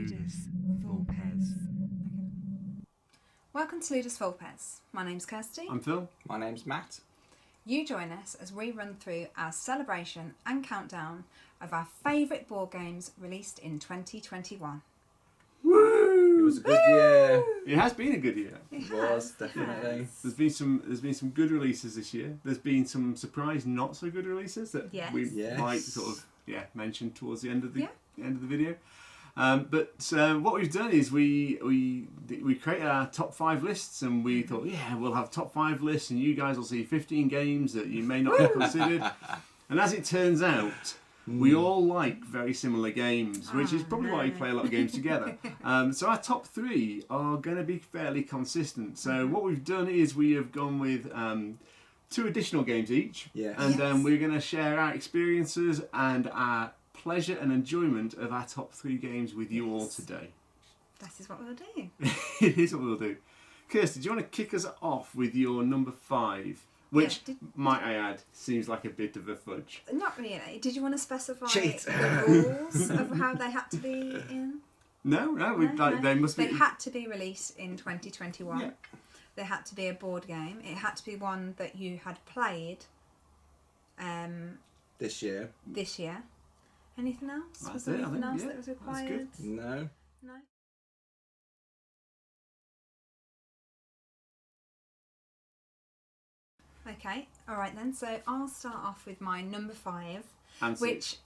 Ludus Vulpes. Welcome to Ludus Vulpes. My name's Kirsty. I'm Phil. My name's Matt. You join us as we run through our celebration and countdown of our favourite board games released in 2021. Woo! It was a good year. It has been a good year. It was, definitely. There's been some good releases this year. There's been some surprise not so good releases that we might sort of mention towards the end of the video. But what we've done is we created our top 5 lists, and we thought, we'll have top 5 lists, and you guys will see 15 games that you may not have considered. And as it turns out, we all like very similar games, which is probably why we play a lot of games together. So our top 3 are going to be fairly consistent. So what we've done is we have gone with 2 additional games each, and we're going to share our experiences and our pleasure and enjoyment of our top 3 games with you all today. That is what we'll do. It is what we'll do. Kirsty, do you want to kick us off with your number 5? Which, might I add, seems like a bit of a fudge. Not really. Did you want to specify Cheat. the rules of how they had to be in? No. They must be. They had to be released in 2021. Yeah. They had to be a board game. It had to be one that you had played This year. Anything else? That's Was there it, I anything think, else yeah, that was that's required? good. No. No? Okay, alright then. So I'll start off with my number 5, which,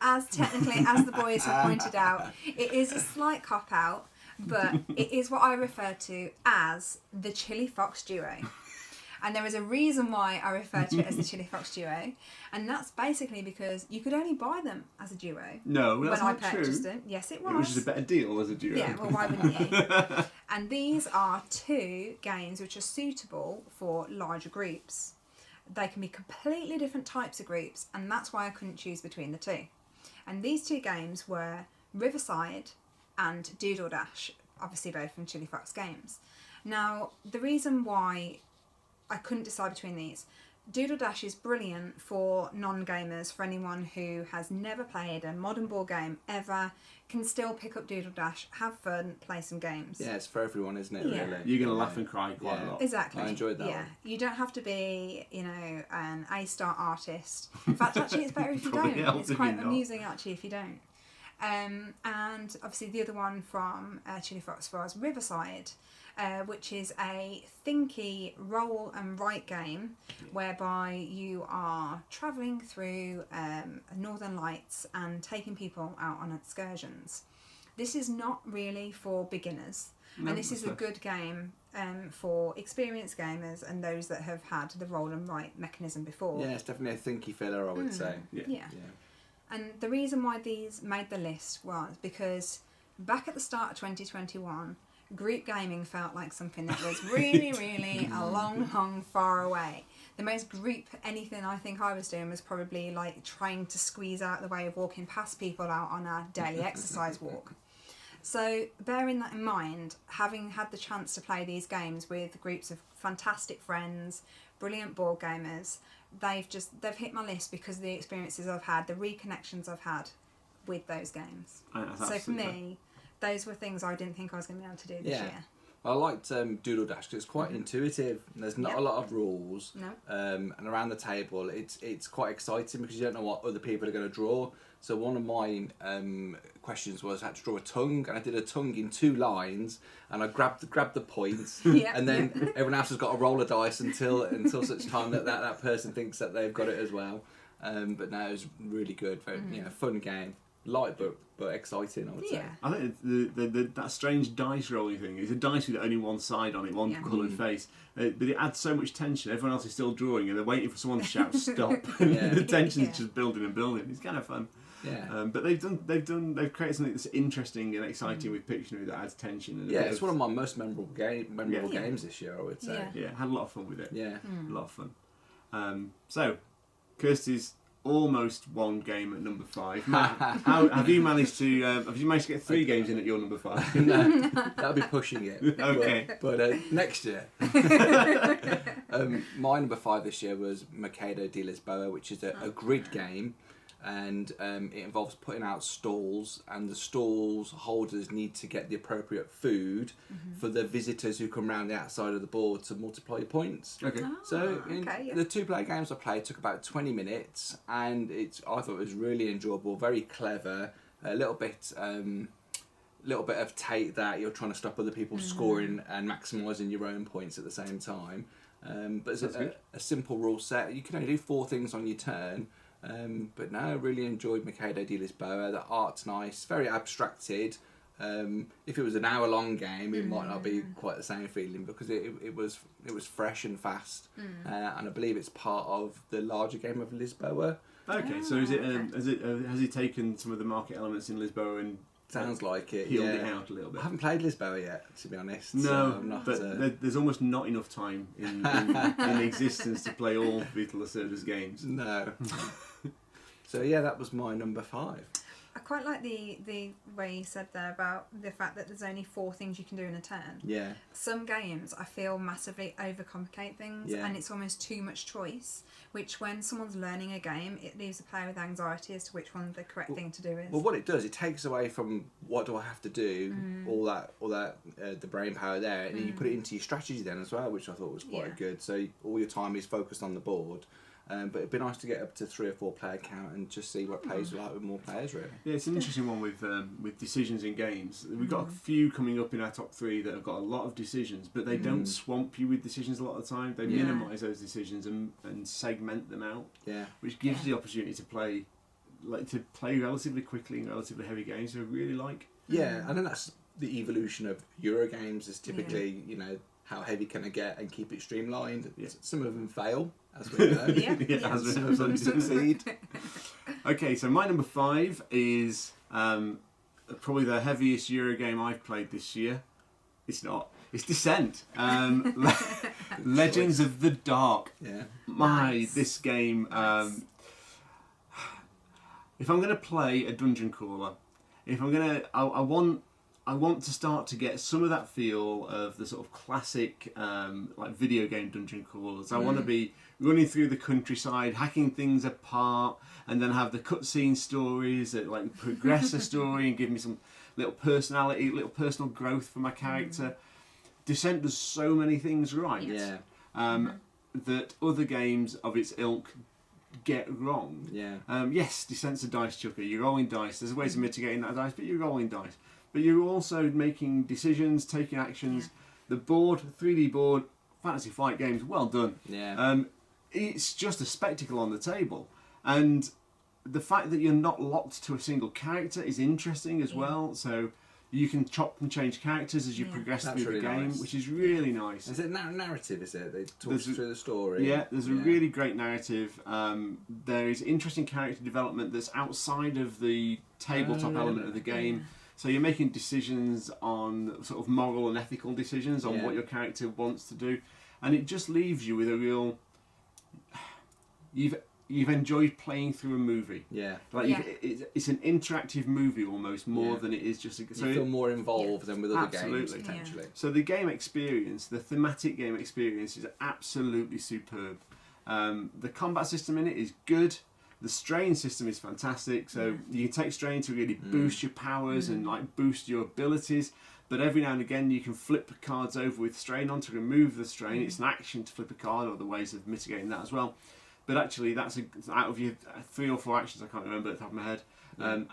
as technically as the boys have pointed out, it is a slight cop-out, but it is what I refer to as the Chili Fox Duo. And there is a reason why I refer to it as the Chili Fox Duo, and that's basically because you could only buy them as a duo. No, that's when not I purchased true. it. Yes, it was. It was just a better deal as a duo. Yeah, well, why wouldn't you? And these are 2 games which are suitable for larger groups. They can be completely different types of groups, and that's why I couldn't choose between the 2. And these 2 games were Riverside and Doodle Dash, obviously both from Chili Fox Games. Now, the reason why I couldn't decide between these, Doodle Dash is brilliant for non-gamers, for anyone who has never played a modern board game ever, can still pick up Doodle Dash, have fun, play some games. Yeah, it's for everyone, isn't it, Yeah. really? You're going to laugh and cry quite a lot. Exactly. I enjoyed that Yeah, one. you don't have to be, an A-star artist. In fact, actually, it's better if you Probably don't. helps It's if quite you're not. amusing, actually, if you don't. And obviously the other one from Chili Fox was Riverside, which is a thinky roll and write game whereby you are travelling through Northern Lights and taking people out on excursions. This is not really for beginners, and this is a good game for experienced gamers and those that have had the roll and write mechanism before. Yeah, it's definitely a thinky filler, I would say. Yeah. And the reason why these made the list was because back at the start of 2021, group gaming felt like something that was really, really a long far away. The most group anything I think I was doing was probably like trying to squeeze out the way of walking past people out on our daily exercise walk. So bearing that in mind, having had the chance to play these games with groups of fantastic friends, brilliant board gamers, they've hit my list because of the experiences I've had, the reconnections I've had with those games. So for me, those were things I didn't think I was going to be able to do this year. I liked Doodle Dash because it's quite intuitive. And there's not a lot of rules. No. And around the table, it's quite exciting because you don't know what other people are going to draw. So one of my questions was I had to draw a tongue, and I did a tongue in 2 lines, and I grabbed the points, and then everyone else has got to roll a dice until such time that person thinks that they've got it as well. But no, it was really good, very fun game, light but exciting, I would say. I think that strange dice rolling thing is a dice with only one side on it, one coloured face. But it adds so much tension. Everyone else is still drawing, and they're waiting for someone to shout stop. The tension's just building and building. It's kind of fun. Yeah. But they've created something that's interesing and exciting with Pictionary that adds tension. And it's one of my most memorable games this year, I would say. Yeah, had a lot of fun with it. Yeah. A lot of fun. So, Kirsty's almost one game at number 5. Matt, have you managed to get 3 games in at your number 5? No, that'll be pushing it. Okay. But next year. My number 5 this year was Mercado de Lisboa, which is a grid game. and it involves putting out stalls, and the stalls holders need to get the appropriate food for the visitors who come round the outside of the board to multiply your points. Okay. The 2-player games I played took about 20 minutes, and I thought it was really enjoyable, very clever, a little bit of take that you're trying to stop other people scoring and maximising your own points at the same time. But it's a simple rule set. You can only do 4 things on your turn. But no, I really enjoyed Mercado de Lisboa. The art's nice, very abstracted. If it was an hour-long game, it might not be quite the same feeling, because it was fresh and fast, and I believe it's part of the larger game of Lisboa. Okay, so is it has he taken some of the market elements in Lisboa and sounds like it? Peeled it out a little bit. I haven't played Lisboa yet, to be honest. No, so I'm not, but there's almost not enough time in existence to play all Vital Lacerda's games. No. So yeah, that was my number 5. I quite like the way you said there about the fact that there's only 4 things you can do in a turn. Yeah. Some games I feel massively overcomplicate things, and it's almost too much choice, which when someone's learning a game, it leaves the player with anxiety as to which one the correct thing to do is. Well, what it does, it takes away from what do I have to do, all that the brain power there, and then you put it into your strategy then as well, which I thought was quite good. So all your time is focused on the board. But it'd be nice to get up to 3 or 4 player count and just see what plays like with more players, really. Yeah, it's an interesting one with decisions in games. We've got a few coming up in our top 3 that have got a lot of decisions, but they don't swamp you with decisions a lot of the time. They minimise those decisions and segment them out, which gives you the opportunity to play relatively quickly in relatively heavy games. So I really like. Yeah, I think that's the evolution of Euro games. Is typically how heavy can I get and keep it streamlined. Some of them fail, as we know. Some of them succeed. Okay, so my number 5 is probably the heaviest Euro game I've played this year. It's not. It's Descent. Legends of the Dark. Yeah. This game. If I'm going to play a dungeon crawler, I want to start to get some of that feel of the sort of classic video game dungeon crawlers. I want to be running through the countryside, hacking things apart, and then have the cutscene stories that progress the story and give me some little personality, little personal growth for my character. Descent does so many things right that other games of its ilk get wrong. Yes, Descent's a dice chucker. You're rolling dice. There's ways of mitigating that dice, but you're rolling dice. But you're also making decisions, taking actions. The board, 3D board, Fantasy Flight games, well done. It's just a spectacle on the table. And the fact that you're not locked to a single character is interesting as well. So you can chop and change characters as you progress through the game, which is really nice. Is it narrative, is it? They talk through the story. Yeah, there's a really great narrative. There is interesting character development that's outside of the tabletop element of the game. So you're making decisions on sort of moral and ethical decisions on what your character wants to do, and it just leaves you with a real. You've enjoyed playing through a movie. It's an interactive movie almost more than it is just. So you feel more involved than with other games potentially. So the game experience, the thematic game experience, is absolutely superb. The combat system in it is good. The strain system is fantastic, so you can take strain to really boost your powers and boost your abilities, but every now and again you can flip the cards over with strain on to remove the strain. It's an action to flip a card, or the ways of mitigating that as well. But actually that's out of your 3 or 4 actions, I can't remember at the top of my head,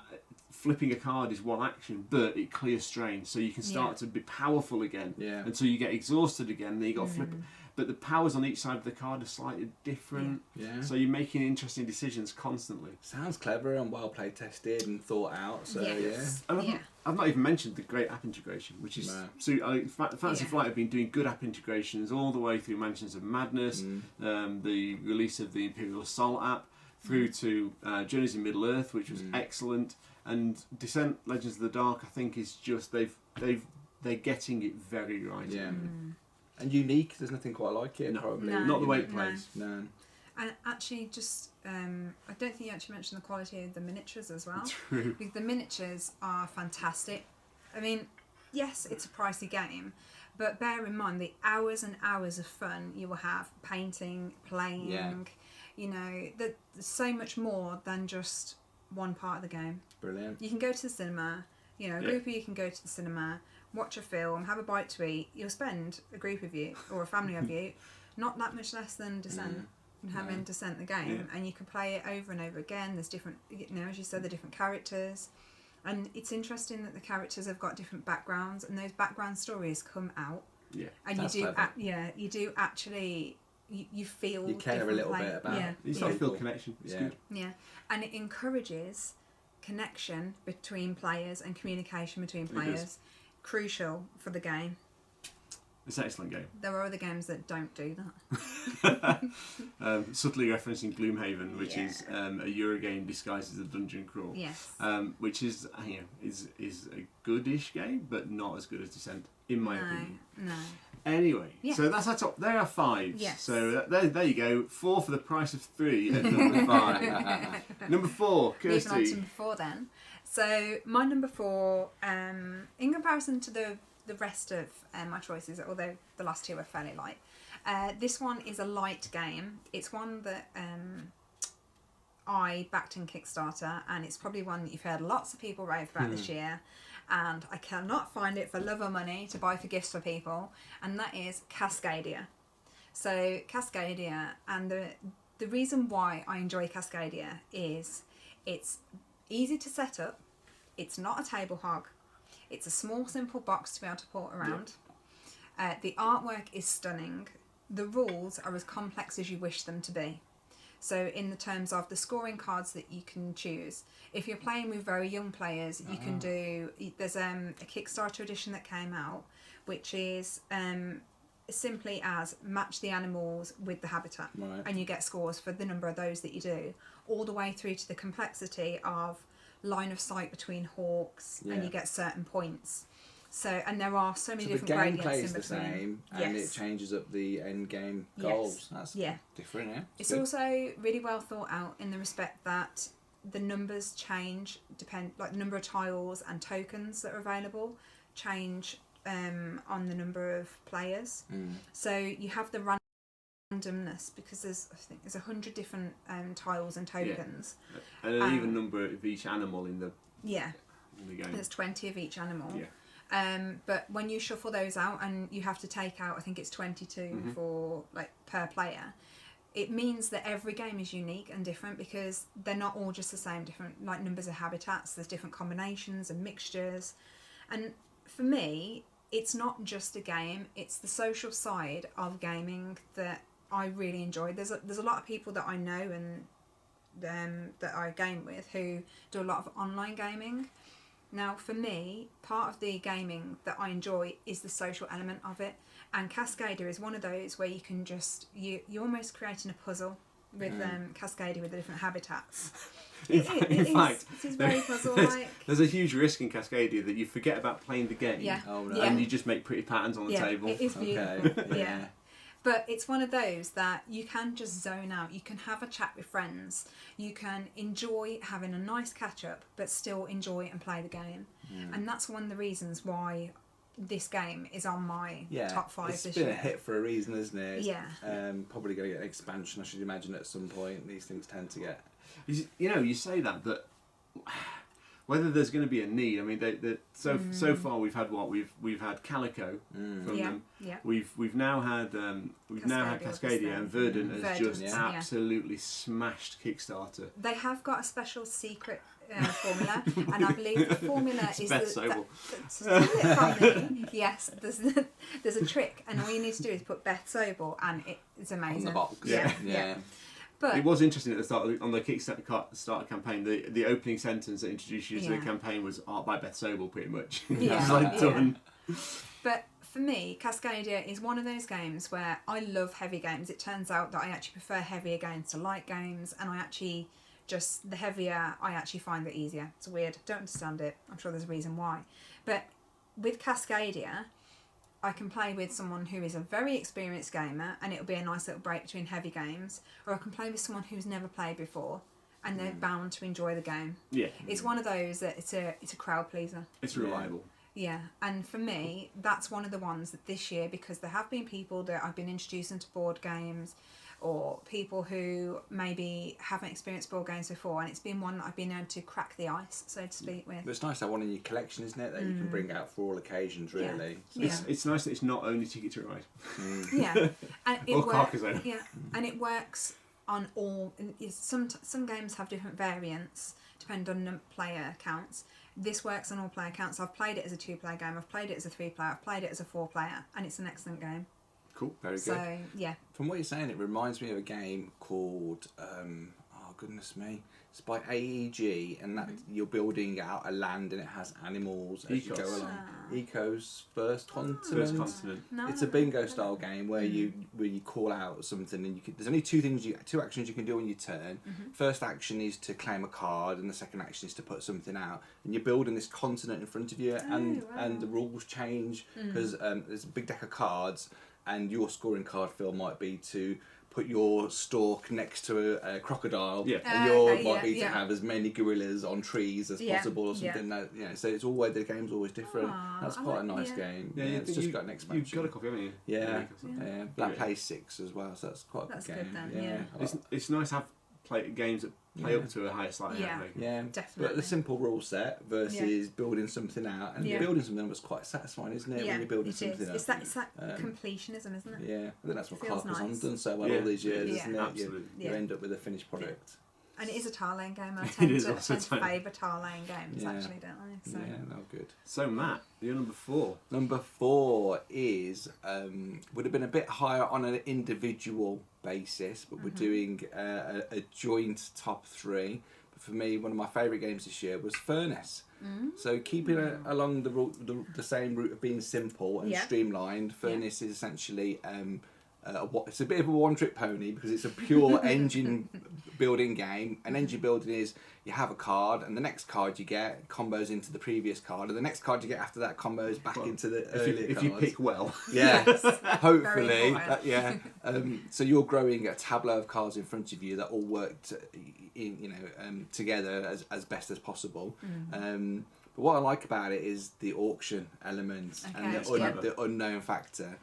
flipping a card is one action, but it clears strain, so you can start to be powerful again until you get exhausted again, then you got to flip it. But the powers on each side of the card are slightly different, so you're making interesting decisions constantly. Sounds clever and well play tested and thought out. So I've not even mentioned the great app integration, which is Fantasy Flight have been doing good app integrations all the way through Mansions of Madness, the release of the Imperial Assault app, through to Journeys in Middle Earth, which was excellent, and Descent Legends of the Dark, I think, is just they're getting it very right. And unique, there's nothing quite like it, probably. Not the way it plays. No. And actually, just I don't think you actually mentioned the quality of the miniatures as well. True. Because the miniatures are fantastic. I mean, yes, it's a pricey game, but bear in mind the hours and hours of fun you will have painting, playing. You know, there's so much more than just one part of the game. Brilliant. You can go to the cinema, you know, a group of you can go to the cinema, watch a film, have a bite to eat. You'll spend, a group of you or a family of you, not that much less than Descent. And having Descent the game, and you can play it over and over again. There's different, you know, as you said, the different characters, and it's interesting that the characters have got different backgrounds, and those background stories come out. Yeah, and you do, you do actually, you feel you care a little bit about. Yeah, you start to feel connection. It's good. Yeah, and it encourages connection between players and communication between players. Crucial for the game. It's an excellent game. There are other games that don't do that. Subtly referencing Gloomhaven, which is a Eurogame disguised as a dungeon crawl. Yes. Which is is a goodish game, but not as good as Descent, in my opinion. No. Anyway, so that's our top. There are 5. Yes. So there you go. 4 for the price of 3 at number 5. Number 4, Kirsty. Moving on to number 4 then. So my number 4, in comparison to the rest of my choices, although the last 2 are fairly light, this one is a light game. It's one that I backed in Kickstarter, and it's probably one that you've heard lots of people rave about this year, and I cannot find it for love or money to buy for gifts for people, and that is Cascadia. So Cascadia, and the reason why I enjoy Cascadia is it's easy to set up, it's not a table hog, it's a small simple box to be able to port around. The artwork is stunning, the rules are as complex as you wish them to be. So in the terms of the scoring cards that you can choose, if you're playing with very young players, you can do, there's a Kickstarter edition that came out, which is simply as match the animals with the habitat, and you get scores for the number of those that you do, all the way through to the complexity of line of sight between hawks, and you get certain points. So, and there are so many different gradients in between. The gameplay is the same, and it changes up the end game goals. That's different, yeah. It's also really well thought out in the respect that the numbers change, like the number of tiles and tokens that are available change on the number of players. So you have the randomness, because I think there's 100 different tiles and tokens, and an even number of each animal in the game. There's 20 of each animal. But when you shuffle those out, and you have to take out, I think it's 22 for like per player, it means that every game is unique and different, because they're not all just the same, different like numbers of habitats, there's different combinations and mixtures. And for me, it's not just a game, it's the social side of gaming that I really enjoy. There's a lot of people that I know and that I game with who do a lot of online gaming. Now, for me, part of the gaming that I enjoy is the social element of it, and Cascadia is one of those where you can just you're almost creating a puzzle with Cascadia with the different habitats. In fact, it's very puzzle-like. There's a huge risk in Cascadia that you forget about playing the game, and you just make pretty patterns on the table. It is beautiful. Yeah. But it's one of those that you can just zone out. You can have a chat with friends. You can enjoy having a nice catch-up, but still enjoy and play the game. And that's one of the reasons why this game is on my top 5 this year. It's been a hit for a reason, isn't it? It's, probably going to get an expansion, I should imagine, at some point. These things tend to get... You know, you say that, but... whether there's going to be a need, I mean, so far we've had we've had Calico from them. We've now had Cascadia, and Verdant has just absolutely smashed Kickstarter. They have got a special secret formula, and I believe the formula is Beth Sobel. Steal it from me. Yes, there's a trick, and all you need to do is put Beth Sobel, and it's amazing. On the box. Yeah. But it was interesting at the start on the Kickstarter campaign. The opening sentence that introduced you to the campaign was art by Beth Sobel, pretty much. Done. But for me, Cascadia is one of those games where I love heavy games. It turns out that I actually prefer heavier games to light games, and the heavier I actually find the easier. It's weird. Don't understand it. I'm sure there's a reason why. But with Cascadia, I can play with someone who is a very experienced gamer, and it'll be a nice little break between heavy games, or I can play with someone who's never played before, and they're bound to enjoy the game. Yeah, it's one of those that it's a crowd pleaser. It's reliable. Yeah, and for me, that's one of the ones that this year, because there have been people that I've been introducing to board games, or people who maybe haven't experienced board games before, and it's been one that I've been able to crack the ice, so to speak, with. But it's nice to have one in your collection, isn't it, that you can bring out for all occasions, really. Yeah. It's nice that it's not only Ticket to Ride. Yeah, and it Or Carcassonne. Yeah, and it works on all. Some games have different variants depending on the player counts. This works on all player counts. I've played it as a 2-player game. I've played it as a 3-player. I've played it as a 4-player, and it's an excellent game. Cool. Very good. So yeah. From what you're saying, it reminds me of a game called oh goodness me, it's by AEG, and that you're building out a land and it has animals as you go along. Eco's First Continent. No, It's a bingo style game where you call out something, and there's only two actions you can do on your turn. First action is to claim a card, and the second action is to put something out. And you're building this continent in front of you, and the rules change because there's a big deck of cards, and your scoring card, Phil, might be to put your stork next to a crocodile, and yours might be to have as many gorillas on trees as possible, or something. That, so it's always, the game's always different. That's quite a nice game. Yeah, it's just got an expansion. You've got a copy, haven't you? Yeah. Black Plays 6 as well, so that's quite a good game. Good then, It's nice to have games that play up to a higher slightly. Yeah, definitely. But the simple rule set versus building something out, and building something was quite satisfying, isn't it? When you're building something it's that completionism, isn't it? Yeah, I think that's what Carcassone's done so well Yeah. all these years, Yeah. isn't it? Absolutely. You end up with a finished product. And it is a tile laying game, and I tend is to also favour tile laying games, actually, don't I? So. Yeah, no, good. So Matt, you're number 4. Number 4 is would have been a bit higher on an individual basis, but we're doing a joint top 3. But for me, one of my favourite games this year was Furnace. So keeping along the same route of being simple and streamlined, Furnace is essentially it's a bit of a one-trick pony because it's a pure engine building game. And engine building is you have a card, and the next card you get combos into the previous card, and the next card you get after that combos back into the earlier cards. If you pick well. Yeah, Yes. hopefully. Very So you're growing a tableau of cards in front of you that all work together as best as possible. But what I like about it is the auction element and the unknown factor.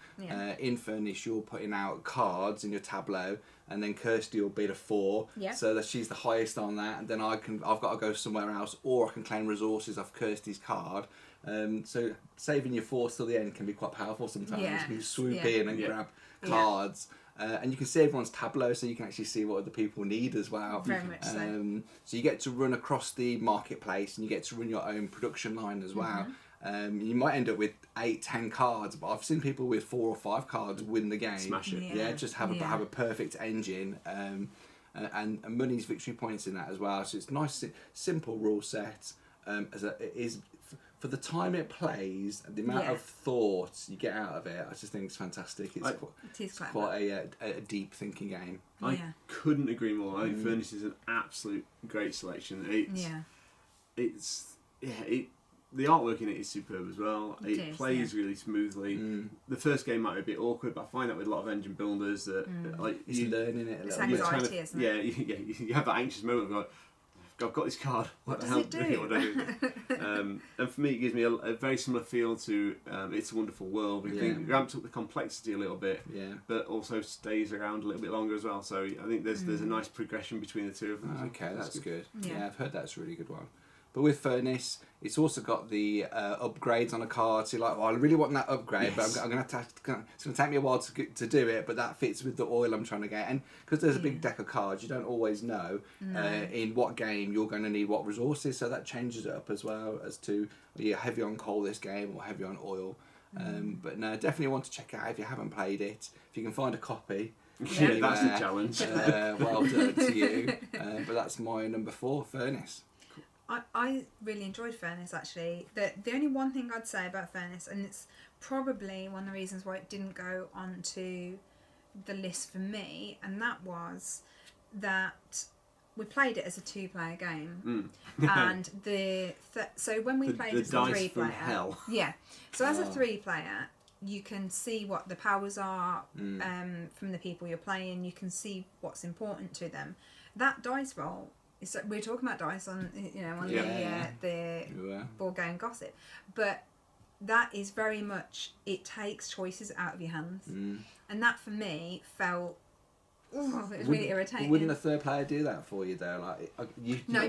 In Furnace, you're putting out cards in your tableau, and then Kirsty will bid a 4, so that she's the highest on that. And then I've got to go somewhere else, or I can claim resources off Kirsty's card. So saving your 4s till the end can be quite powerful sometimes. You can swoop in and grab cards. And you can see everyone's tableau, so you can actually see what other people need as well. Very much so. So you get to run across the marketplace, and you get to run your own production line as well. You might end up with 8-10 cards, but I've seen people with 4 or 5 cards win the game. Smash it. Just have a perfect engine, and money's victory points in that as well. So it's nice, simple rule set. It is. For the time it plays, and the amount of thought you get out of it, I just think it's fantastic. It's quite a deep thinking game. I couldn't agree more. I think Furnace is an absolute great selection. The artwork in it is superb as well. It plays really smoothly. The first game might be a bit awkward, but I find that with a lot of engine builders that you're learning it a little bit. It's anxiety, isn't it? You have that anxious moment of going, I've got this card. What the hell do I do? And for me, it gives me a very similar feel to It's a Wonderful World. I think it ramps up the complexity a little bit, but also stays around a little bit longer as well. So I think there's a nice progression between the two of them. Okay, that's good. Yeah, I've heard that's a really good one. But with Furnace, it's also got the upgrades on a card. So you're like, I really want that upgrade, but I'm going to it's going to take me a while to do it, but that fits with the oil I'm trying to get. And because there's a big deck of cards, you don't always know in what game you're going to need what resources, so that changes it up as well as to, are you heavy on coal this game or heavy on oil? But no, definitely want to check it out if you haven't played it. If you can find a copy. That's the challenge. Well done to you. But that's my number 4, Furnace. I really enjoyed Furnace, actually. The only one thing I'd say about Furnace, and it's probably one of the reasons why it didn't go onto the list for me, and that was that we played it as a 2-player game, and so when we played as a 3-player, so as a 3-player, you can see what the powers are from the people you're playing. You can see what's important to them. That dice roll. So we're talking about dice on the board game gossip, but that is very much, it takes choices out of your hands, and that for me felt it was really irritating. Wouldn't a third player do that for you though?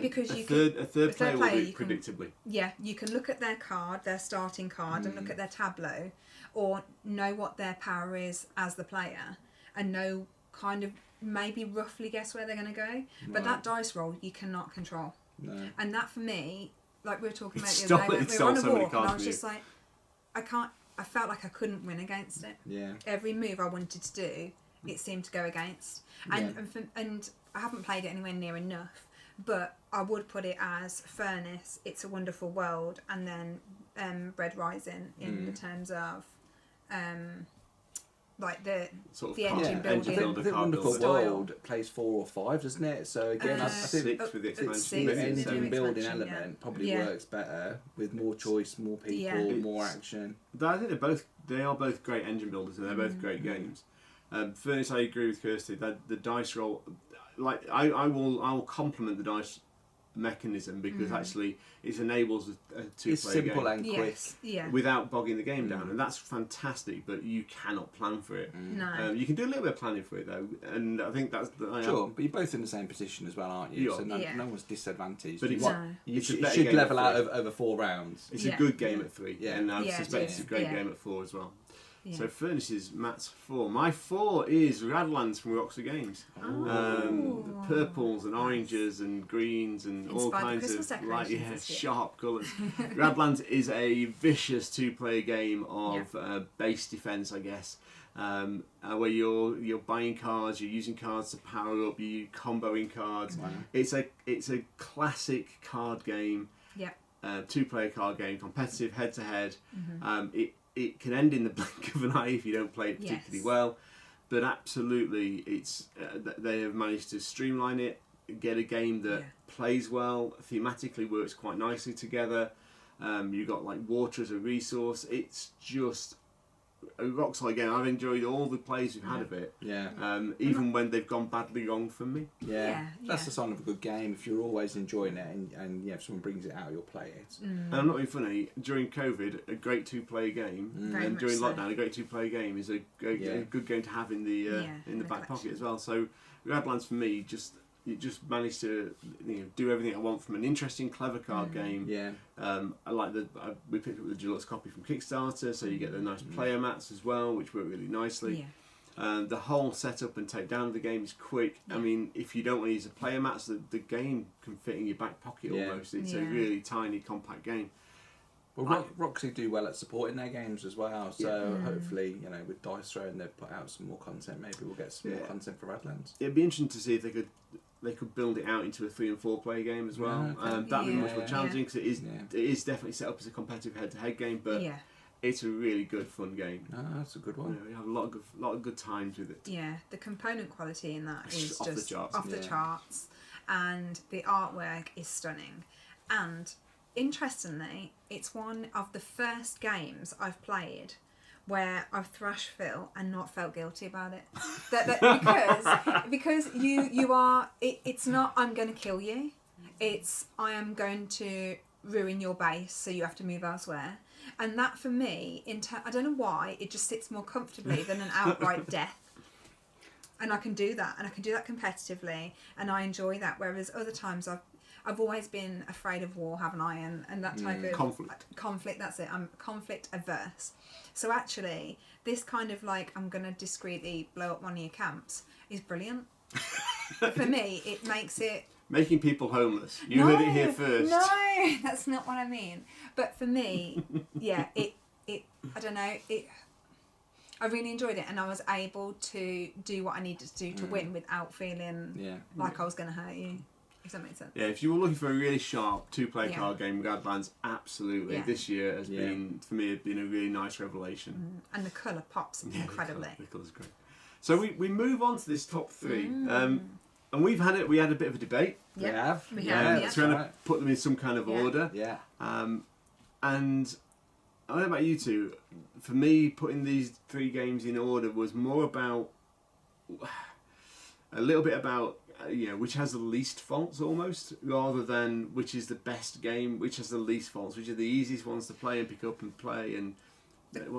Because a third player will do it predictably. Yeah, you can look at their card, their starting card, and look at their tableau, or know what their power is as the player, and know kind of maybe roughly guess where they're going to go. But that dice roll you cannot control. No. And that for me, like we were talking about the other day, we were on a walk, and I was just like, I felt like I couldn't win against it. Yeah. Every move I wanted to do, it seemed to go against. And I haven't played it anywhere near enough, but I would put it as Furnace, It's a Wonderful World, and then Red Rising in the terms of like the sort of the engine building. I think Wonderful World plays 4 or 5, doesn't it? So again, I think 6 with the expansion. the engine building expansion, element probably works better with more choice, more people, more action. I think they are both great engine builders, and they're both great games. Furnace, I agree with Kirsty that the dice roll, like I will compliment the dice mechanism because actually it enables a two-player It's simple game and quick. without bogging the game down, and that's fantastic. But you cannot plan for it. No, you can do a little bit of planning for it though, and I think that's sure. But you're both in the same position as well, aren't you? Yeah. So no one's disadvantaged. But you it's a should better game level at out 3. over 4 rounds. It's a good game at 3, and I Yeah, suspect it's a great yeah. game at 4 as well. Yeah. So Furnace is Matt's 4. My 4 is Radlands from Rockstar Games. Purples and oranges and greens and all Inspired kinds Christmas of decorations this year. sharp colours. Radlands is a vicious 2-player game of base defence, I guess, where you're buying cards, you're using cards to power up, you're comboing cards. Wow. It's a classic card game. Yeah. 2-player card game, competitive, head to head. It can end in the blink of an eye if you don't play it particularly well, but absolutely, it's they have managed to streamline it, get a game that plays well, thematically works quite nicely together. You've got like water as a resource. It's just a Rockstar game. I've enjoyed all the plays we've had of it. Yeah. Even when they've gone badly wrong for me. Yeah. That's the sign of a good game. If you're always enjoying it and if someone brings it out, you'll play it. And I'm not being funny. During COVID, a great 2-player game, and during lockdown, a great 2-player game is a good game to have in the back pocket as well. So Radlands for me it just managed to do everything I want from an interesting, clever card game. Yeah. I like we picked up the deluxe copy from Kickstarter, so you get the nice player mats as well, which work really nicely. The whole setup and take down of the game is quick. I mean, if you don't want to use the player mats, the game can fit in your back pocket almost. It's a really tiny, compact game. Well, Roxy do well at supporting their games as well, so hopefully, with Dice Throw and they've put out some more content, maybe we'll get some more content for Radlands. It'd be interesting to see if they could build it out into a 3 and 4 player game as well. That'd be much more challenging because it is definitely set up as a competitive head-to-head game, but it's a really good, fun game. Oh, that's a good one. You have a lot of good times with it. Yeah, the component quality in that is off just the charts. off the charts, and the artwork is stunning. And interestingly, it's one of the first games I've played where I've thrashed Phil and not felt guilty about it. Because you are. It's not I'm going to kill you. It's I am going to ruin your base, so you have to move elsewhere. And that for me, I don't know why, it just sits more comfortably than an outright death. And I can do that, and I can do that competitively, and I enjoy that. Whereas other times I've always been afraid of war, haven't I? And that type of conflict. That's it. I'm conflict averse. So actually, this kind of like I'm gonna discreetly blow up one of your camps is brilliant. For me, it makes it. Making people homeless. You heard it here first. No, that's not what I mean. But for me, it I don't know, I really enjoyed it, and I was able to do what I needed to do to win without feeling like I was going to hurt you. If that makes sense. Yeah, if you were looking for a really sharp 2-player card game, Radlands absolutely this year has been, for me, a really nice revelation. And the colour pops incredibly. The colour's great. So we move on to this top 3. And we had a bit of a debate. We So we're going to put them in some kind of order. Yeah. And I don't know about you two. For me, putting these 3 games in order was more about a little bit about which has the least faults almost, rather than which is the best game, which has the least faults, which are the easiest ones to play and pick up and play. And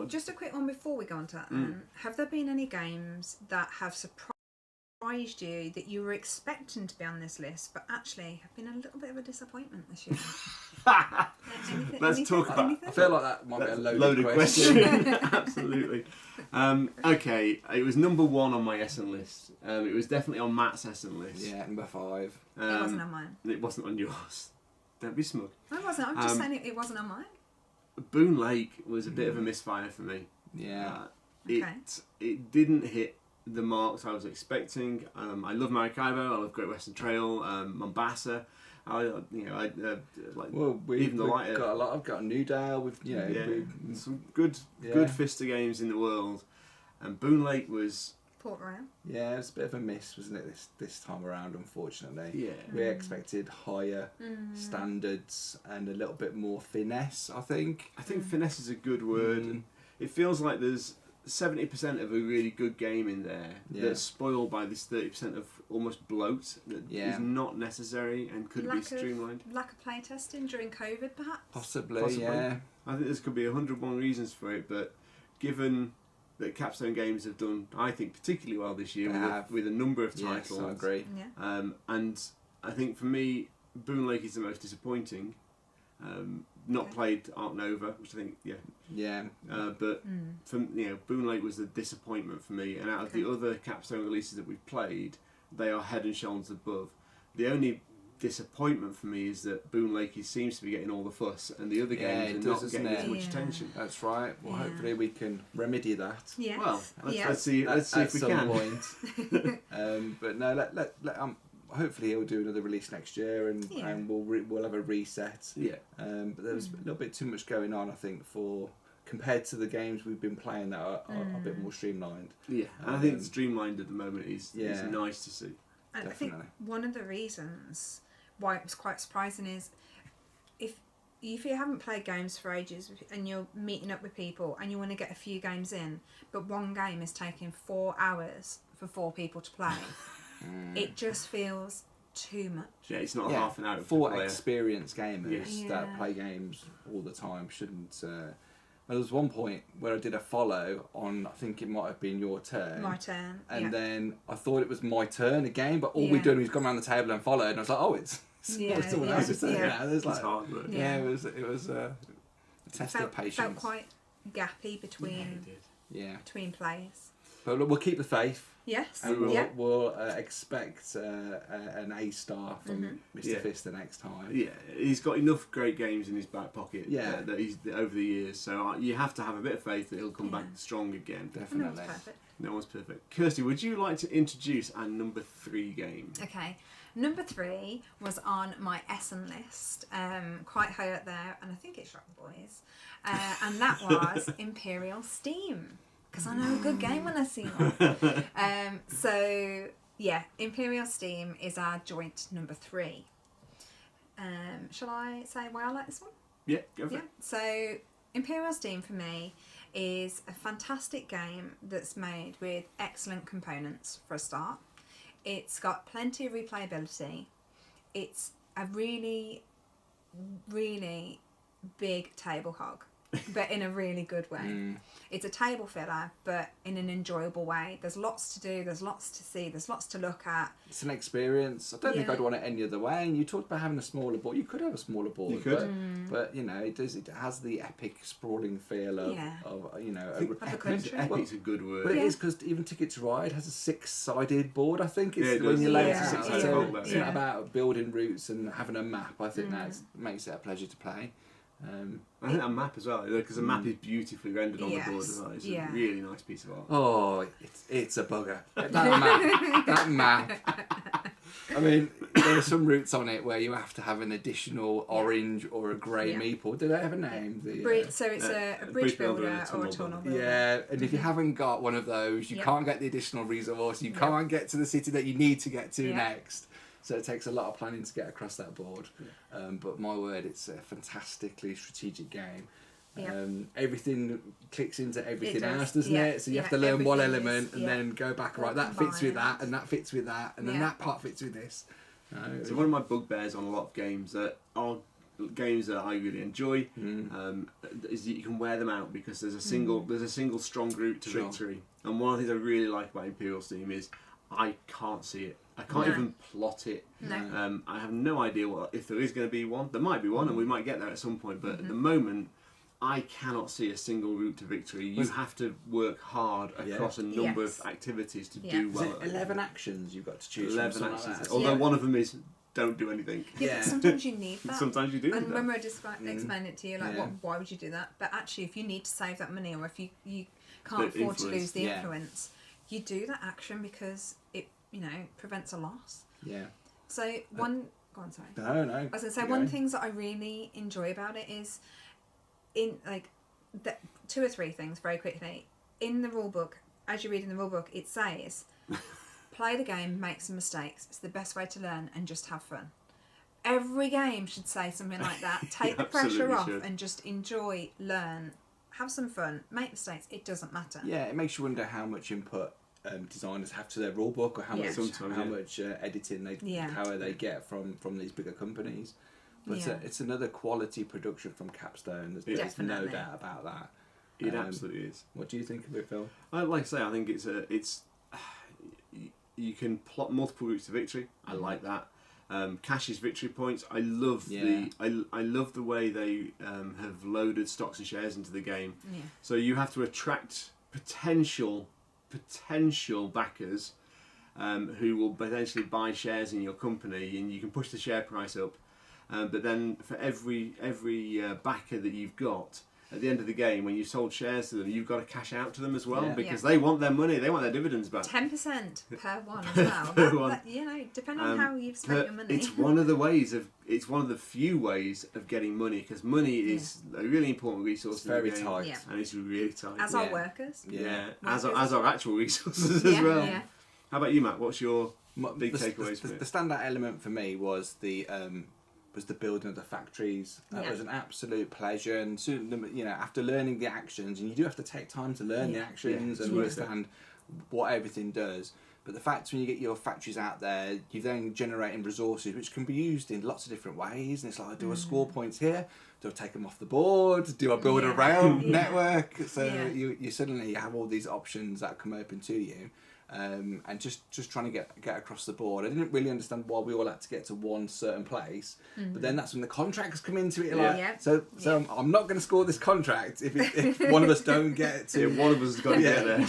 just a quick one before we go on to that. Have there been any games that have surprised surprised you that you were expecting to be on this list, but actually have been a little bit of a disappointment this year? Let's talk about. Anything? I feel like that might be a loaded question. Absolutely. Okay, it was number 1 on my Essen list. It was definitely on Matt's Essen list. Yeah, number 5. It wasn't on mine. It wasn't on yours. Don't be smug. I wasn't. I'm just saying it wasn't on mine. Boone Lake was a bit of a misfire for me. Yeah. It didn't hit the marks I was expecting. I love Maracaibo. I love Great Western Trail. Mombasa. I've got Newdale. With some good Fister games in the world, and Boone Lake was Port Royal. Yeah, it's a bit of a miss, wasn't it? This time around, unfortunately. Yeah, we expected higher standards and a little bit more finesse. I think finesse is a good word. It feels like there's 70% of a really good game in there that's spoiled by this 30% of almost bloat that is not necessary and could be streamlined. Lack of play testing during COVID, perhaps? Possibly, yeah. I think there's could be 101 reasons for it, but given that Capstone Games have done, I think, particularly well this year with a number of titles. Yes, I agree. Yeah. And I think for me, Boone Lake is the most disappointing. Not played Arc Nova, which I think, but from Boone Lake was a disappointment for me. And out of the other Capstone releases that we've played, they are head and shoulders above. The only disappointment for me is that Boone Lake seems to be getting all the fuss, and the other games are not getting as much attention. That's right. Well, hopefully we can remedy that. Yes. Well, let's see if we can. Point. But no, hopefully he'll do another release next year, and we'll have a reset. Yeah. But there's a little bit too much going on, I think, compared to the games we've been playing that are a bit more streamlined. Yeah, and I think streamlined at the moment is nice to see. And I think one of the reasons why it was quite surprising is if you haven't played games for ages and you're meeting up with people and you want to get a few games in, but one game is taking 4 hours for 4 people to play, it just feels too much. Yeah, it's not half an hour. For experienced gamers that play games all the time shouldn't. There was one point where I did a follow on, I think it might have been your turn. My turn. And then I thought it was my turn again, but all we'd done was gone around the table and followed, and I was like, oh, it's someone else's turn. There's like, it's hard work. It was a test of patience. Felt quite gappy between plays. But look, we'll keep the faith. Yes. And we'll expect an A star from Mr. Fister next time. Yeah, he's got enough great games in his back pocket that he's over the years. So you have to have a bit of faith that he'll come back strong again. Definitely. No one's perfect. Kirsty, would you like to introduce our number 3 game? Okay. Number 3 was on my Essen list, quite high up there, and I think it shocked the boys. And that was Imperial Steam. Because I know a good game when I see one. Imperial Steam is our joint number 3. Shall I say why I like this one? Yeah, go for it. So Imperial Steam for me is a fantastic game that's made with excellent components for a start. It's got plenty of replayability. It's a really, really big table hog, but in a really good way. It's a table filler, but in an enjoyable way. There's lots to do, there's lots to see, there's lots to look at. It's an experience. I don't think I'd want it any other way. And you talked about having a smaller board. You could have a smaller board. You could. But it has the epic sprawling feel of epic's a good word. But it is, because even Ticket to Ride has a 6-sided board, I think. It's when you lay it out. It's not about building routes and having a map. I think that makes it a pleasure to play. I think that map as well, because the map is beautifully rendered on the board as well. It's a really nice piece of art. Oh, it's a bugger. That map. I mean, there are some routes on it where you have to have an additional orange or a grey meeple. Do they have a name? So it's a bridge builder or a tunnel builder. Yeah, and if you haven't got one of those, you can't get the additional resource. You can't get to the city that you need to get to next. So it takes a lot of planning to get across that board. But my word, it's a fantastically strategic game. Everything clicks into everything else, doesn't it? So you have to learn one element and then go back, right, that fits with that, and that fits with that, and then that part fits with this. So one of my bugbears on a lot of games that are games that I really enjoy is that you can wear them out, because there's a single strong route to victory. And one of the things I really like about Imperial Steam is I can't see it. I can't even plot it. No. I have no idea if there is going to be one. There might be one, and we might get there at some point. But at the moment, I cannot see a single route to victory. You have to work hard across a number of activities to do well. 11 actions you've got to choose 11 from. actions. Like Although one of them is don't do anything. Yeah, but sometimes you need that. Sometimes you do. And when we're explaining it to you, like, why would you do that? But actually, if you need to save that money, or if you can't afford to lose the influence, you do that action because it prevents a loss. Yeah. So one. Go on, sorry. No. I was going to say one of the things that I really enjoy about it is two or three things very quickly. In the rule book, as you read in the rule book, it says, play the game, make some mistakes. It's the best way to learn and just have fun. Every game should say something like that. Take the pressure off and just enjoy, learn, have some fun, make mistakes. It doesn't matter. Yeah, it makes you wonder how much input designers have to their rule book, or how much editing power they get from these bigger companies. But it's another quality production from Capstone. There's no doubt about that. It absolutely is. What do you think of it, Phil? Like I say, I think it's you can plot multiple routes to victory. I like that. Cash's victory points. I love I love the way they have loaded stocks and shares into the game. Yeah. So you have to attract potential backers who will potentially buy shares in your company, and you can push the share price up. But then for every backer that you've got, at the end of the game, when you've sold shares to them, you've got to cash out to them as well, because they want their money, they want their dividends back. 10% per one as well. That, depending on how you've spent your money. It's one of the few ways of getting money, because money is a really important resource. It's very tight, and it's really tight. As are workers. As our actual resources as well. Yeah. How about you, Matt? What's your big takeaways from it? The standout element for me was the building of the factories. That was an absolute pleasure, and soon, after learning the actions, and you do have to take time to learn the actions and understand what everything does. But the fact when you get your factories out there, you're then generating resources which can be used in lots of different ways. And it's like, do I score points here? Do I take them off the board? Do I build a rail network? So you suddenly have all these options that come open to you. And just trying to get across the board. I didn't really understand why we all had to get to one certain place, but then that's when the contracts come into it. So I'm not going to score this contract if one of us don't get to. One of us has got to get there.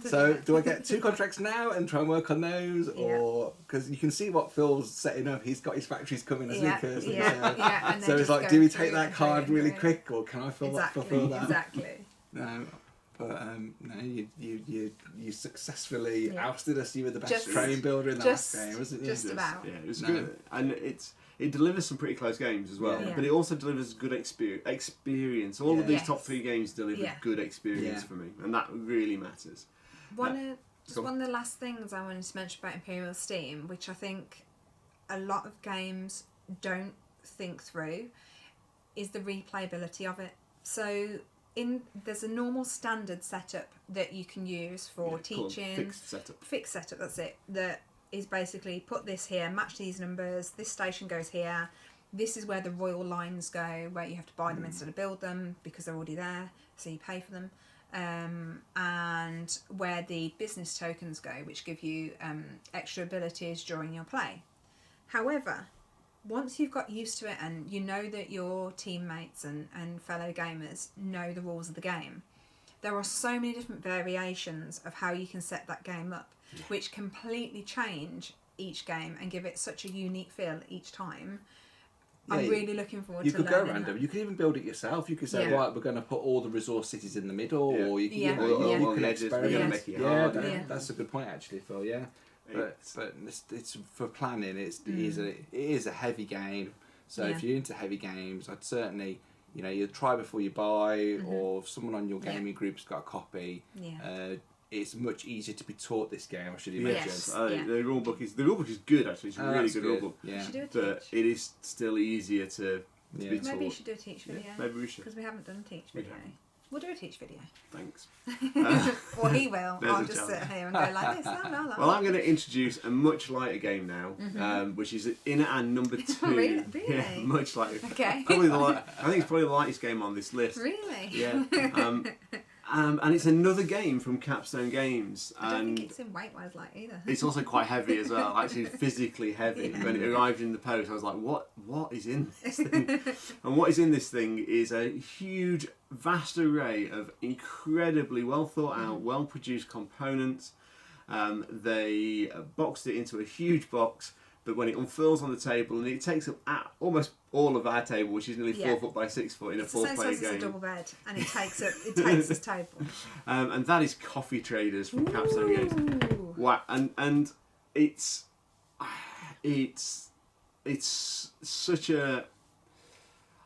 So do I get 2 contracts now and try and work on those, or because you can see what Phil's setting up? He's got his factories coming as Kirsty. So it's like, do we take that card really quick, or can I fulfill that? Exactly. No. But you successfully ousted us. You were the best train builder in the last game, wasn't you? Just about. Yeah, it was good, and it delivers some pretty close games as well. But it also delivers good experience. All of these top 3 games deliver good experience for me, and that really matters. One of the last things I wanted to mention about Imperial Steam, which I think a lot of games don't think through, is the replayability of it. So there's a normal standard setup that you can use for teaching. Fixed setup, that's it. That is basically put this here, match these numbers, this station goes here, this is where the royal lines go, where you have to buy them instead of build them because they're already there, so you pay for them. And where the business tokens go, which give you extra abilities during your play. However, once you've got used to it and you know that your teammates and fellow gamers know the rules of the game, there are so many different variations of how you can set that game up, which completely change each game and give it such a unique feel each time. I'm really looking forward to learning. You could go random. You could even build it yourself. You could say, right, we're going to put all the resource cities in the middle, or you can, you can experiment. That's a good point, actually, Phil. Yeah. But it's for planning. It is a heavy game. So if you're into heavy games, I'd certainly you try before you buy, or if someone on your gaming group's got a copy. It's much easier to be taught this game, I should imagine. Yes. The rule book is good, actually. It's a really good rule book. Yeah. But it is still easier to be taught. Maybe you should do a teach video. Maybe we should. Because we haven't done a teach video. We'll do a teach video. Thanks. Or he will. I'll just sit here and go like this. Well, I'm going to introduce a much lighter game now, which is in at number 2. Really? Yeah, much lighter. Okay. I think it's probably the lightest game on this list. Really? Yeah. And it's another game from Capstone Games. I don't and think it's in weight-wise like either. it's also quite heavy as well, actually physically heavy. Yeah. When it arrived in the post, I was like, what is in this thing? And what is in this thing is a huge, vast array of incredibly well thought out, well produced components. They boxed it into a huge box, but when it unfurls on the table, and it takes up almost all of our table, which is nearly 4 foot by 6 foot in a 4-player game. It's a double bed, and it takes this table. And that is Coffee Traders from Capstone Games. Wow, and it's such a.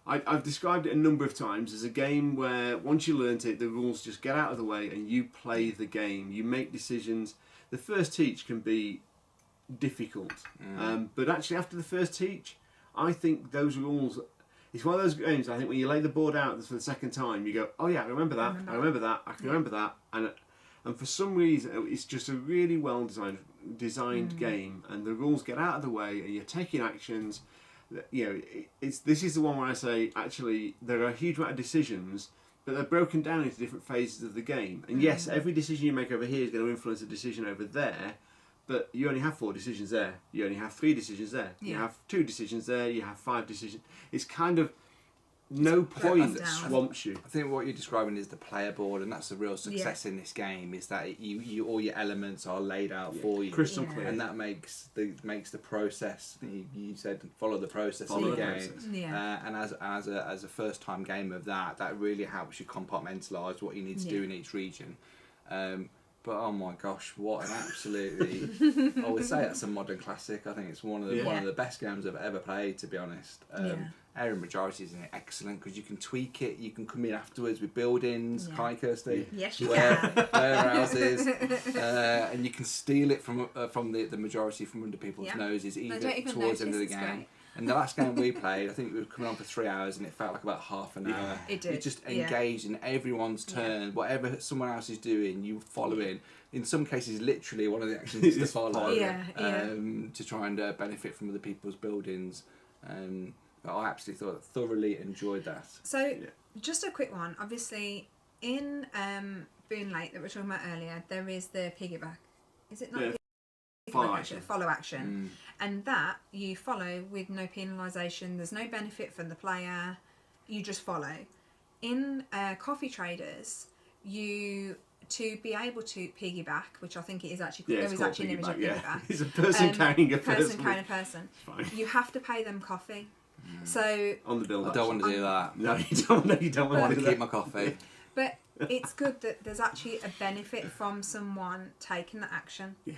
I've described it a number of times as a game where once you learnt it, the rules just get out of the way and you play the game. You make decisions. The first teach can be difficult, but actually after the first teach, I think those rules. It's one of those games. I think when you lay the board out for the second time, you go, "Oh yeah, I remember that. I remember that. I can remember that." And for some reason, it's just a really well designed game, and the rules get out of the way, and you're taking actions. You know, this is the one where I say actually there are a huge amount of decisions, but they're broken down into different phases of the game. And yes, every decision you make over here is going to influence a decision over there, but you only have 4 decisions there. You only have 3 decisions there. You have 2 decisions there. You have 5 decisions. It's kind of no point swamps you. I think what you're describing is the player board, and that's the real success in this game. Is that you all your elements are laid out for you, crystal clear, and that makes the process. You said follow the process of the game, and as a first time game of that really helps you compartmentalise what you need to do in each region. But oh my gosh, what an absolutely! I would say that's a modern classic. I think it's one of the best games I've ever played, to be honest. Area Majority is excellent because you can tweak it. You can come in afterwards with buildings. Hi, Kirsty. Yes, you can. Warehouses, and you can steal it from the majority from under people's noses, even towards the end of the game. Great. And the last game we played, I think we were coming on for 3 hours, and it felt like about half an hour. It did. You just engaged in everyone's turn. Whatever someone else is doing, you follow in. In some cases, literally one of the actions is to follow. To try and benefit from other people's buildings. But I absolutely thoroughly enjoyed that. So, just a quick one. Obviously, in Boon Lake that we were talking about earlier, there is the piggyback. Is it not? Yeah. Follow action. And that you follow with no penalisation. There's no benefit for the player. You just follow. In Coffee Traders, to be able to piggyback, which I think it is actually there is actually an image of piggyback. It's a person carrying a person. Carrying a person. You have to pay them coffee. So on the build. I don't want to do that. No, you don't. No, you don't want to keep my coffee. But it's good that there's actually a benefit from someone taking the action. Yeah.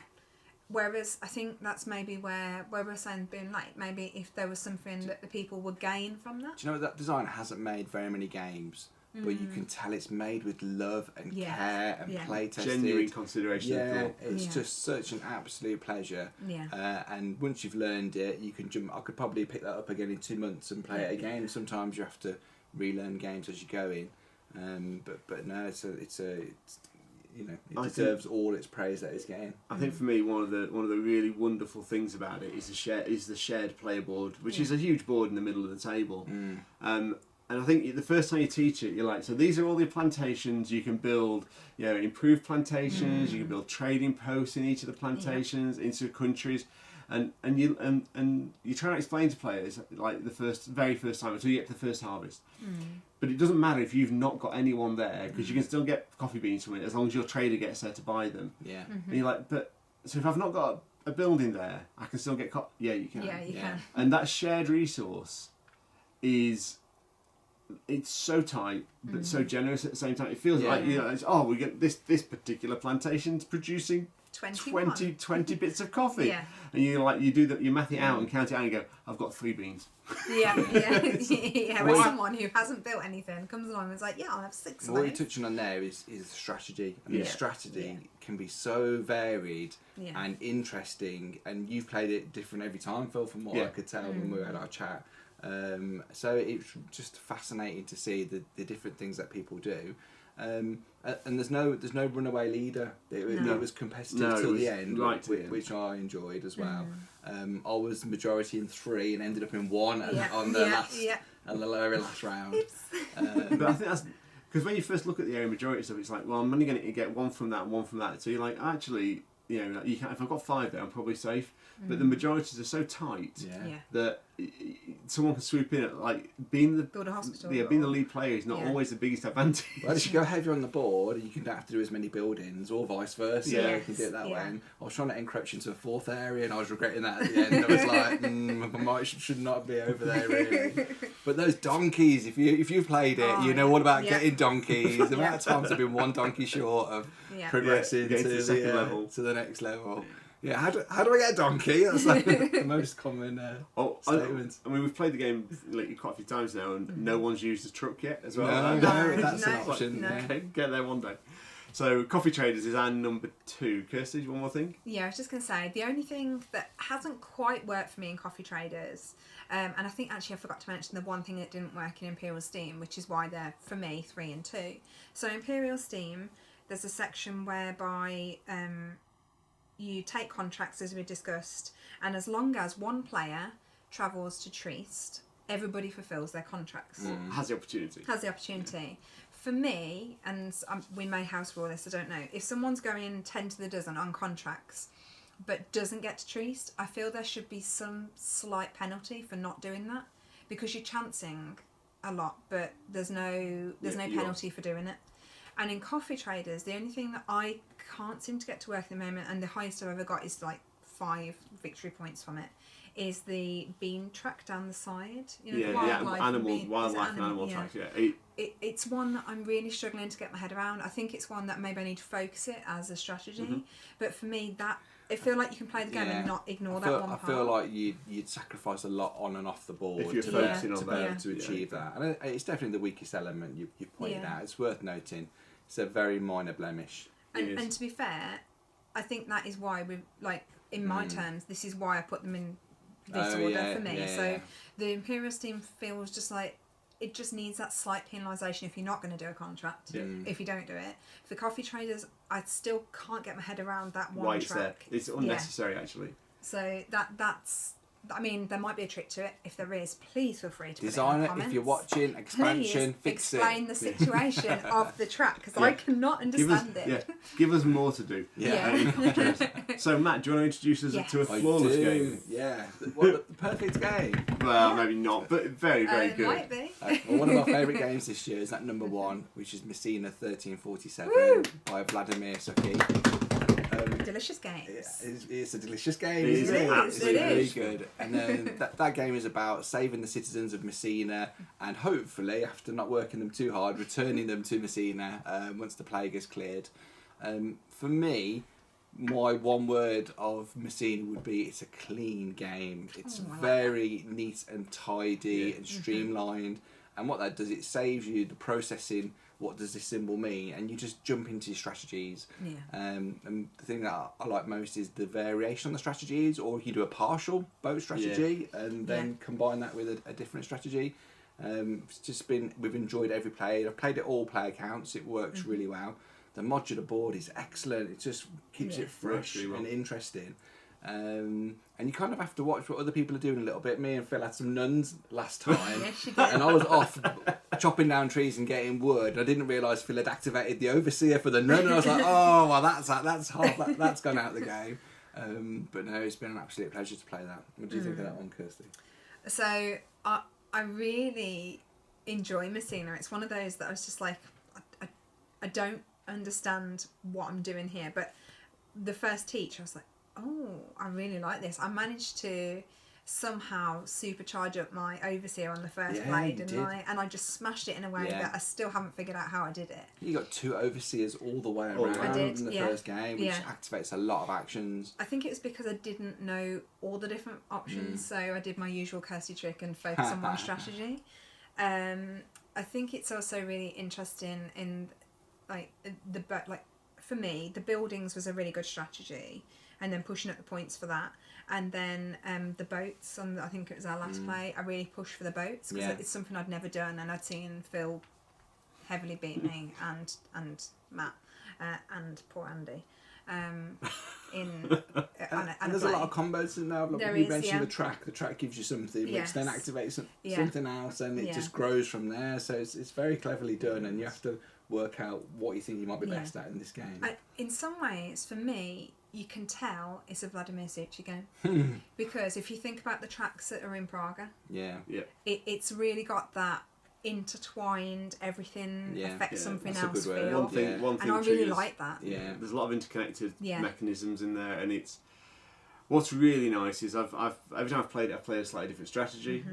Whereas I think that's maybe where we're saying being late. Maybe if there was something that the people would gain from that. Do you know that design hasn't made very many games, but you can tell it's made with love and care and play tested. Genuine consideration. It's just such an absolute pleasure. And once you've learned it, you can jump. I could probably pick that up again in 2 months and play it again. Sometimes you have to relearn games as you go in. But no, it's it deserves all its praise that it's getting. I think for me, one of the really wonderful things about it is the shared player board, which is a huge board in the middle of the table. And I think the first time you teach it, you're like, so these are all the plantations you can build. Improved plantations. You can build trading posts in each of the plantations into countries. And you try to explain to players like the very first time until you get to the first harvest. But it doesn't matter if you've not got anyone there because you can still get coffee beans from it as long as your trader gets there to buy them. And you're like, but so if I've not got a building there, I can still get Yeah, you can. Yeah, you can. And that shared resource it's so tight but so generous at the same time. It feels like we get this particular plantation's producing 20 bits of coffee, and you math it out and count it out and go, I've got 3 beans. Where someone who hasn't built anything comes along and is like, I'll have 6 of What those. you're touching on there is strategy, and the strategy can be so varied and interesting, and you've played it different every time, Phil, from what I could tell when we had our chat. So it's just fascinating to see the different things that people do. And there's no runaway leader. It was competitive till the end, which I enjoyed as well. I was majority in 3 and ended up in 1 on the very last round. But I think Because when you first look at the area majority stuff, it's like, well, I'm only going to get one from that and one from that. So you're like, actually, you know, you can, if I've got 5 there, I'm probably safe. But the majorities are so tight that someone can swoop in. Like being the build a hospital. being the lead player is not always the biggest advantage. Well, if you go heavier on the board, you can have to do as many buildings, or vice versa. Yes. You can do it that way. And I was trying to encroach into a 4th area, and I was regretting that at the end. I was like, I might should not be over there really. But those donkeys, if you've played it, you know all about getting donkeys. The amount of times I've been 1 donkey short of progressing to the second level, to the next level. Yeah, how do I get a donkey? That's like the most common statement. I mean, we've played the game like quite a few times now, and no one's used the truck yet as well. No, that's an option. No. Okay, get there one day. So, Coffee Traders is our number 2. Kirsty, one more thing? Yeah, I was just going to say, the only thing that hasn't quite worked for me in Coffee Traders, and I think actually I forgot to mention the one thing that didn't work in Imperial Steam, which is why they're, for me, 3 and 2. So, Imperial Steam, there's a section whereby you take contracts, as we discussed, and as long as one player travels to Trieste, everybody fulfills their contracts. Has the opportunity. For me, and we may house rule this, I don't know, if someone's going 10 to the dozen on contracts but doesn't get to Trieste, I feel there should be some slight penalty for not doing that, because you're chancing a lot, but there's no penalty for doing it. And in Coffee Traders, the only thing that I can't seem to get to work at the moment, and the highest I've ever got is like 5 victory points from it, is the bean track down the side. You know, wildlife and animal tracks. Yeah, it's one that I'm really struggling to get my head around. I think it's one that maybe I need to focus it as a strategy. But for me, I feel like you can play the game and not ignore that one part. I feel like you'd sacrifice a lot on and off the board if you're focusing on that to achieve that. And it's definitely the weakest element you've pointed out. It's worth noting. It's a very minor blemish. And to be fair, I think that is why we like in my terms. This is why I put them in this order for me. The Imperial Steam feels just like it just needs that slight penalisation if you're not going to do a contract. If you don't do it, for Coffee Traders, I still can't get my head around that one track. It's unnecessary actually. So that's. I mean, there might be a trick to it. If there is, please feel free to designer. Put it in the comments. If you're watching expansion, fix explain the situation of the track, because I cannot understand it. Give us more to do. So Matt, do you want to introduce us to a flawless game? Yeah, the perfect game. Well, maybe not, but very, very good. Might be. Well, one of our favourite games this year is that number 1, which is Messina 1347 by Vladimir Suki. Delicious games. It's a delicious game. It It's really is. good. And then that game is about saving the citizens of Messina, and hopefully, after not working them too hard, returning them to Messina once the plague is cleared. For me, my one word of Messina would be it's a clean game. It's very neat and tidy and streamlined. And what that does, it saves you the processing. What does this symbol mean? And you just jump into your strategies. And the thing that I like most is the variation on the strategies, or you do a partial boat strategy and then combine that with a different strategy. It's just we've enjoyed every play. I've played it all player counts. It works really well. The modular board is excellent. It just keeps it fresh and interesting. And you kind of have to watch what other people are doing a little bit. Me and Phil had some nuns last time, and I was off chopping down trees and getting wood. I didn't realise Phil had activated the overseer for the nun, and I was like, oh, well, that's gone out of the game. But no, it's been an absolute pleasure to play that. What do you think of that one, Kirsty? So I really enjoy Messina. It's one of those that I was just like, I don't understand what I'm doing here. But the first teach, I was like, oh, I really like this. I managed to somehow supercharge up my overseer on the first play, and I just smashed it in a way that I still haven't figured out how I did it. You got 2 overseers all the way around in the first game, which activates a lot of actions. I think it was because I didn't know all the different options, so I did my usual Kirsty trick and focus on one strategy. I think it's also really interesting in for me, the buildings was a really good strategy, and then pushing up the points for that. And then the boats, I think it was our last play, I really pushed for the boats, because it's something I'd never done, and I'd seen Phil heavily beat me, and Matt, and poor Andy. in and there's a lot of combos in there. Like there you is, mentioned yeah. the track gives you something, Yes. which then activates Yeah. something else, and it Yeah. just grows from there. So it's very cleverly done, and you have to work out what you think you might be Yeah. best at in this game. In some ways, for me, you can tell it's a Vladimir Suchy game. Because if you think about the tracks that are in Praga, Yeah. it's really got that intertwined, everything affects something that's a else good word. feel. One thing And I true really is like that. Yeah. there's a lot of interconnected Yeah. mechanisms in there, and it's what's really nice is I've every time I've played it, I've played a slightly different strategy.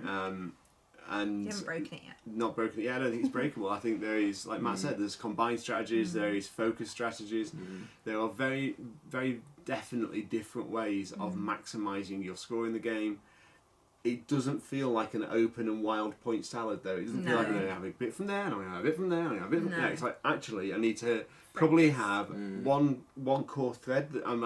And You haven't broken it yet. not broken it yet. I don't think it's breakable. I think there is, like Matt said, there's combined strategies, there is focus strategies. There are very, very definitely different ways of maximising your score in the game. It doesn't feel like an open and wild point salad, though. It doesn't feel like I'm going to have a bit from there, and I'm going to have a bit from there, and I'm going to have a bit from there. It's like, actually, I need to probably have one core thread that I'm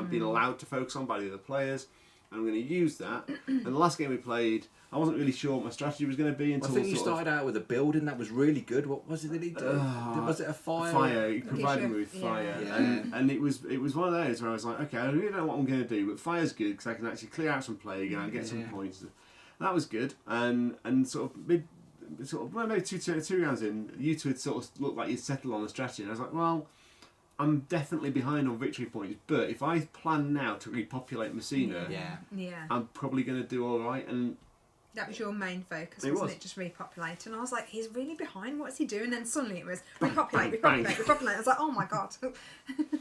being allowed to focus on by the other players. And I'm going to use that. And the last game we played, I wasn't really sure what my strategy was going to be until I think you started out with a building that was really good. What was it that he did? Was it a fire? Fire. He provided me with fire, and it was one of those where I was like, okay, I really don't know what I'm going to do, but fire's good because I can actually clear out some plague and I get some points. And that was good, and sort of maybe two rounds in, you two had sort of looked like you'd settled on a strategy, and I was like, well, I'm definitely behind on victory points, but if I plan now to repopulate Messina, I'm probably going to do all right. And that was your main focus, wasn't it? Just repopulate. And I was like, he's really behind. What's he doing? And then suddenly it was repopulate. I was like, oh my god.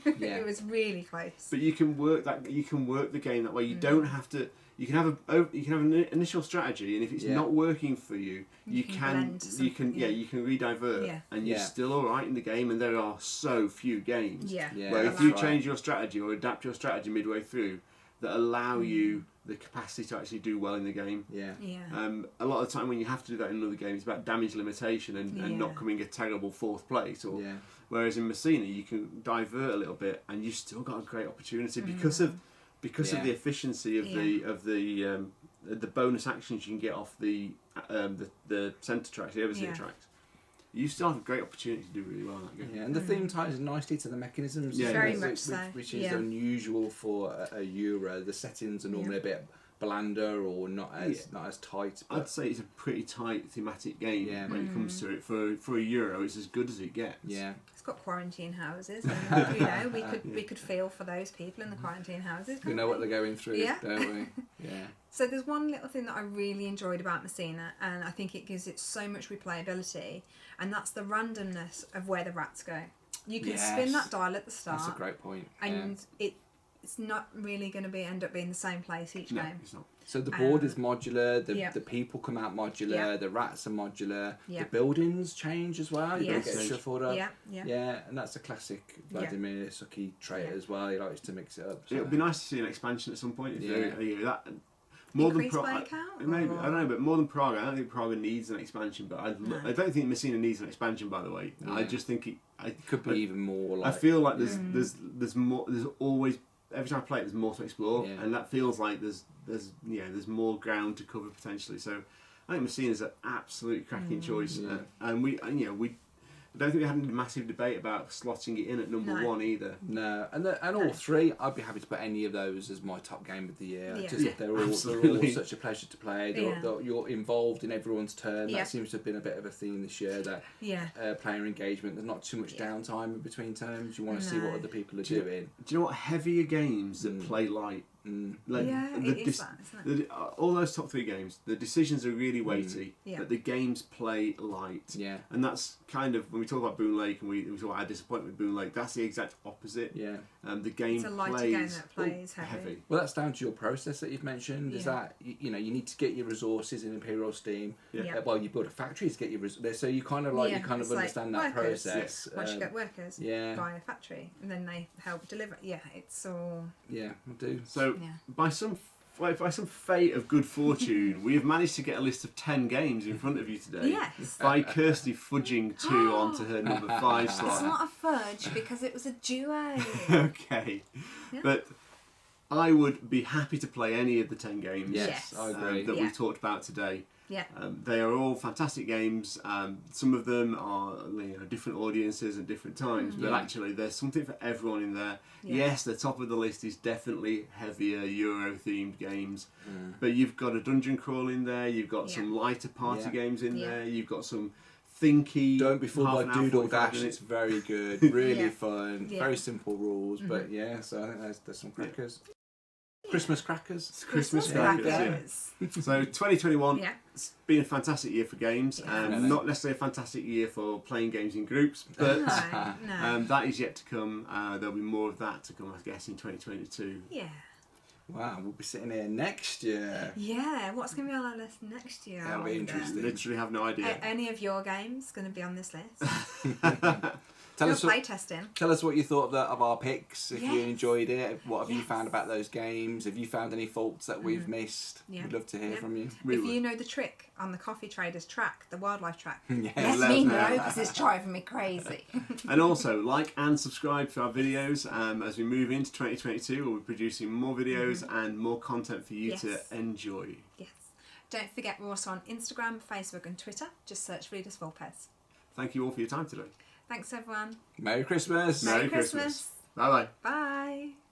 It was really close. But you can work that. You can work the game that way. You don't have to. You can have an initial strategy, and if it's not working for you, you can redivert, and you're still all right in the game. And there are so few games where if you change your strategy or adapt your strategy midway through, that allow you the capacity to actually do well in the game. A lot of the time when you have to do that in another game, it's about damage limitation and not coming a terrible fourth place. Whereas in Messina, you can divert a little bit, and you've still got a great opportunity because of the efficiency of the bonus actions you can get off the centre tracks, the overseer tracks. You still have a great opportunity to do really well in that game. Yeah, and the theme ties nicely to the mechanisms, very much so. Which is unusual for a Euro. The settings are normally a bit blander or not as tight. But I'd say it's a pretty tight thematic game when it comes to it. For a Euro, it's as good as it gets. Yeah. It's got quarantine houses, and we could feel for those people in the quarantine houses. We know what they're going through, don't we? Yeah. So there's one little thing that I really enjoyed about Messina, and I think it gives it so much replayability, and that's the randomness of where the rats go. You can spin that dial at the start. That's a great point. And it's not really going to end up being the same place each game. It's not. So the board is modular, the people come out modular, the rats are modular, the buildings change as well, you don't get shuffled up. Yeah, and that's a classic Vladimir Suchy trait as well, he likes to mix it up. So. It would be nice to see an expansion at some point. More than Prague. Maybe, I don't know, but more than Prague, I don't think Prague needs an expansion. But I don't think Messina needs an expansion. By the way, I just think it could be even more. Like, I feel like there's more. There's always every time I play it, there's more to explore, and that feels like there's more ground to cover potentially. So I think Messina's an absolute cracking choice, and we I don't think we had any massive debate about slotting it in at number one either. No, and all three, I'd be happy to put any of those as my top game of the year. They're all such a pleasure to play. You're involved in everyone's turn. That seems to have been a bit of a theme this year. That player engagement. There's not too much downtime in between turns. You want to see what other people are doing. Do you know what? Heavier games that play light. It is that, isn't it? All those top three games, the decisions are really weighty, but the games play light. And that's kind of when we talk about Boone Lake and we talk about our disappointment with Boone Lake. That's the exact opposite. The game it's a lighter plays game that plays heavy. Well, that's down to your process that you've mentioned. Is that you need to get your resources in Imperial Steam. Well, you build a factory to get your resources. So you kind of understand that process. Once you get workers, buy a factory, and then they help deliver. It's all. Yeah, I do. So by some fate of good fortune, we have managed to get a list of 10 games in front of you today. Yes. By Kirsty fudging 2 onto her number 5 slot. It's not a fudge because it was a duo. Okay. But I would be happy to play any of the 10 games I agree. that we've talked about today. Yeah. They are all fantastic games. Some of them are different audiences at different times, but actually there's something for everyone in there. Yeah. Yes, the top of the list is definitely heavier Euro-themed games, but you've got a dungeon crawl in there, you've got some lighter party games in there, you've got some thinky. Don't be fooled by Doodle Dash. It's very good, really fun, very simple rules, but so I think there's some crackers. Christmas crackers. Christmas crackers. So 2021, it's been a fantastic year for games. Not necessarily a fantastic year for playing games in groups, but that is yet to come. There'll be more of that to come, I guess, in 2022. Yeah. Wow, we'll be sitting here next year. Yeah, what's going to be on our list next year? That'll be interesting. Literally have no idea. Any of your games going to be on this list? Tell us what you thought of our picks. If you enjoyed it, what have you found about those games? Have you found any faults that we've missed? We'd love to hear from you. If you know the trick on the Coffee Traders track, the wildlife track, let me know, because it's driving me crazy. And also like and subscribe to our videos. As we move into 2022, we'll be producing more videos and more content for you to enjoy. Yes. Don't forget, we're also on Instagram, Facebook and Twitter. Just search Ludus Vulpes. Thank you all for your time today. Thanks everyone. Merry Christmas. Merry Christmas. Bye-bye. Bye.